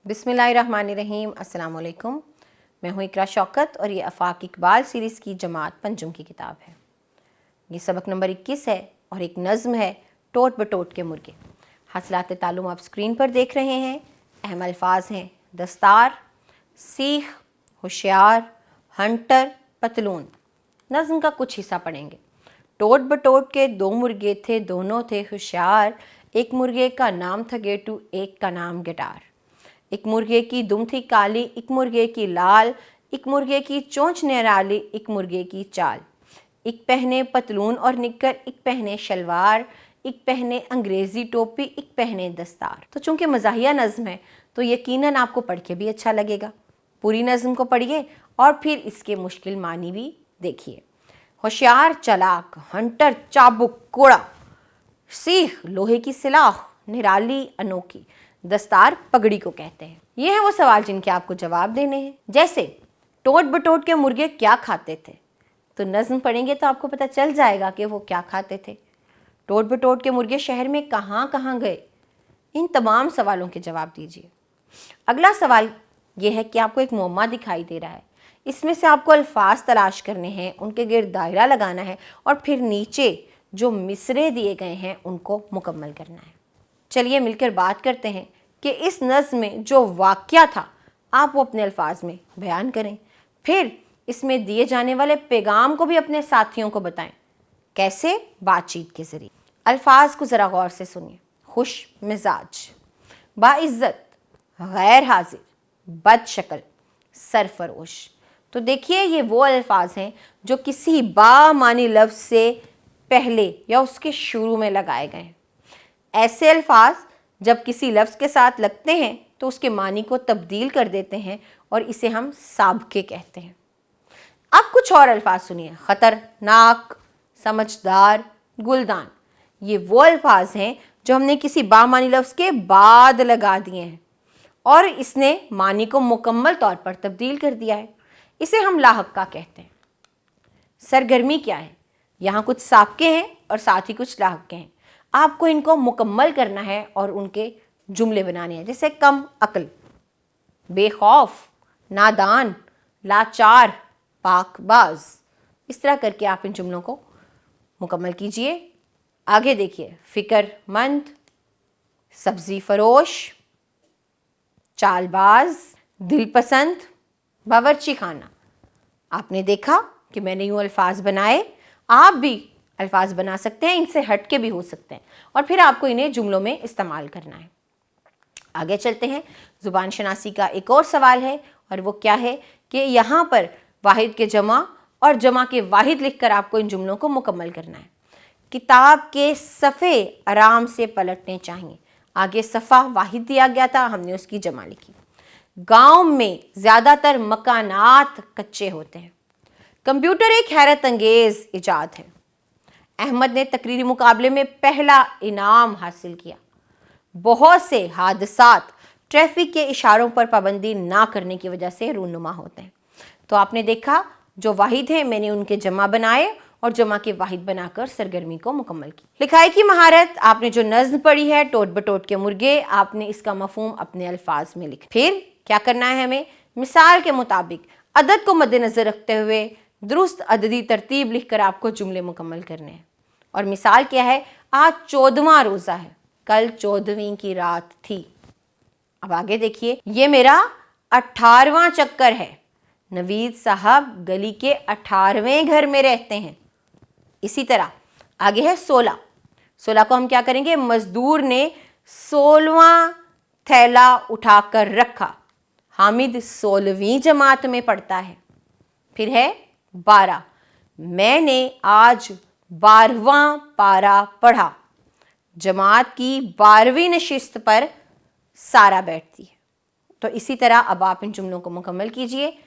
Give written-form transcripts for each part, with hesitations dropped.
बिस्मिल्लाहिर्रहमानिर्रहीम। अस्सलाम वालेकुम। मैं हूँ इकरा शौकत और ये आफाक इकबाल सीरीज़ की जमात पंजुम की किताब है। ये सबक नंबर 21 है और एक नज़्म है टोट बटोट के मुर्गे। हासिलात तालुम आप स्क्रीन पर देख रहे हैं। अहम अल्फाज हैं दस्तार, सीख, होशियार, हंटर, पतलून। नज़्म का कुछ हिस्सा पढ़ेंगे। टोट बटोट के दो मुर्गे थे, दोनों थे होशियार। एक मुर्गे का नाम था गेटू, एक का नाम गिटार। एक मुर्गे की दुम थी काली, एक मुर्गे की लाल। एक मुर्गे की चोंच निराली, एक मुर्गे की चाल। एक पहने पतलून और निक्कर, एक पहने शलवार। एक पहने अंग्रेज़ी टोपी, एक पहने दस्तार। तो चूँकि मज़ाहिया नज़्म है तो यकीनन आपको पढ़ के भी अच्छा लगेगा। पूरी नज़्म को पढ़िए और फिर इसके मुश्किल मानी भी देखिए। होशियार चालाक, हंटर चाबुक कोड़ा, सीख लोहे की सिलाह, निराली अनोखी, दस्तार पगड़ी को कहते हैं। ये हैं वो सवाल जिनके आपको जवाब देने हैं। जैसे टोट बटोट के मुर्गे क्या खाते थे, तो नज़्म पढ़ेंगे तो आपको पता चल जाएगा कि वो क्या खाते थे। टोट बटोट के मुर्गे शहर में कहाँ कहाँ गए, इन तमाम सवालों के जवाब दीजिए। अगला सवाल ये है कि आपको एक मुअम्मा दिखाई दे रहा है, इसमें से आपको अल्फाज तलाश करने हैं, उनके गिर्द दायरा लगाना है और फिर नीचे जो मिसरे दिए गए हैं उनको मुकम्मल करना है। चलिए मिलकर बात करते हैं कि इस नज़्म में जो वाक़या था आप वो अपने अल्फाज में बयान करें। फिर इसमें दिए जाने वाले पैगाम को भी अपने साथियों को बताएं। कैसे? बातचीत के ज़रिए। अल्फाज को ज़रा गौर से सुनिए। खुश मिजाज, बाइज़्ज़त, गैर हाजिर, बद शक्ल, सरफरोश। तो देखिए ये वो अल्फाज हैं जो किसी बामानी लफ्ज़ से पहले या उसके शुरू में लगाए गए हैं। ऐसे अल्फाज जब किसी लफ्ज़ के साथ लगते हैं तो उसके मानी को तब्दील कर देते हैं और इसे हम साबके कहते हैं। अब कुछ और अल्फाज सुनिए। ख़तरनाक, समझदार, गुलदान। ये वो अल्फाज हैं जो हमने किसी बामानी लफ्ज़ के बाद लगा दिए हैं और इसने मानी को मुकम्मल तौर पर तब्दील कर दिया है। इसे हम लाहक़ा कहते हैं। सरगर्मी क्या है? यहाँ कुछ साबके हैं और साथ ही कुछ लाहक़े हैं। आपको इनको मुकम्मल करना है और उनके जुमले बनाने हैं। जैसे कम अक्ल, बेखौफ, नादान, लाचार, पाकबाज। इस तरह करके आप इन जुमलों को मुकम्मल कीजिए। आगे देखिए। फ़िक्रमंद, सब्ज़ी फरोश, चालबाज, दिलपसंद, बावर्ची खाना। आपने देखा कि मैंने यूँ अल्फाज बनाए, आप भी अल्फाज बना सकते हैं, इनसे हट के भी हो सकते हैं और फिर आपको इन्हें जुमलों में इस्तेमाल करना है। आगे चलते हैं। ज़ुबान शनासी का एक और सवाल है और वो क्या है कि यहाँ पर वाहिद के जमा और जमा के वाहिद लिखकर आपको इन जुमलों को मुकम्मल करना है। किताब के सफ़े आराम से पलटने चाहिए। आगे सफ़ा वाहिद दिया गया था, हमने उसकी जमा लिखी। गाँव में ज़्यादातर मकानात कच्चे होते हैं। कंप्यूटर एक हैरत अंगेज़ इजाद है। अहमद ने तकरीरी मुकाबले में पहला इनाम हासिल किया। बहुत से हादसात ट्रैफिक के इशारों पर पाबंदी ना करने की वजह से रूनुमा होते हैं। तो आपने देखा जो वाहिद हैं मैंने उनके जमा बनाए और जमा के वाहिद बनाकर सरगर्मी को मुकम्मल की। लिखाई की महारत, आपने जो नज़्म पढ़ी है टोट बटोट के मुर्गे, आपने इसका मफहूम अपने अल्फाज में लिखा। फिर क्या करना है हमें? मिसाल के मुताबिक अदद को मद्देनज़र रखते हुए दुरुस्त अददी तरतीब लिखकर आपको जुमले मुकम्मल करने हैं। और मिसाल क्या है? आज 14वां रोज़ा है, कल 14वीं की रात थी। अब आगे देखिए। ये मेरा 18वां चक्कर है। नवीद साहब गली के 18वें घर में रहते हैं। इसी तरह आगे है 16। 16 को हम क्या करेंगे? मजदूर ने 16वां थैला उठाकर रखा। हामिद 16वीं जमात में पढ़ता है। फिर है 12। मैंने आज 12वां पारा पढ़ा। जमात की 12वीं नशिस्त पर सारा बैठती है। तो इसी तरह अब आप इन जुमलों को मुकम्मल कीजिए।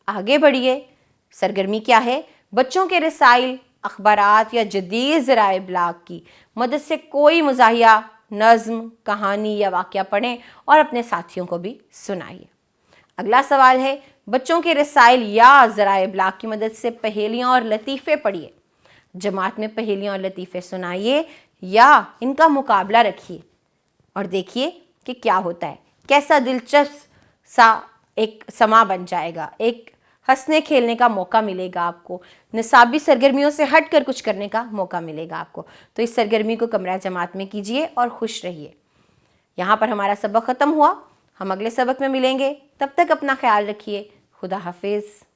आगे बढ़िए। सरगर्मी क्या है? बच्चों के रसाइल, अखबारात या जदीद ज़राए इब्लाग की मदद से कोई मज़ाहिया नज़्म, कहानी या वाक़या पढ़ें और अपने साथियों को भी सुनाइए। अगला सवाल है, बच्चों के रसाइल या ज़राए इब्लाग की मदद से पहेलियाँ और लतीफ़े पढ़िए। जमात में पहेलियाँ और लतीफ़े सुनाइए या इनका मुकाबला रखिए और देखिए कि क्या होता है। कैसा दिलचस्प سا ایک سما بن جائے گا، ایک ہنسنے کھیلنے کا موقع ملے گا آپ کو، نصابی سرگرمیوں سے ہٹ کر کچھ کرنے کا موقع ملے گا آپ کو. تو اس سرگرمی کو کمرہ جماعت میں کیجئے اور خوش رہیے. یہاں پر ہمارا سبق ختم ہوا. ہم اگلے سبق میں ملیں گے. تب تک اپنا خیال رکھیے. خدا حافظ.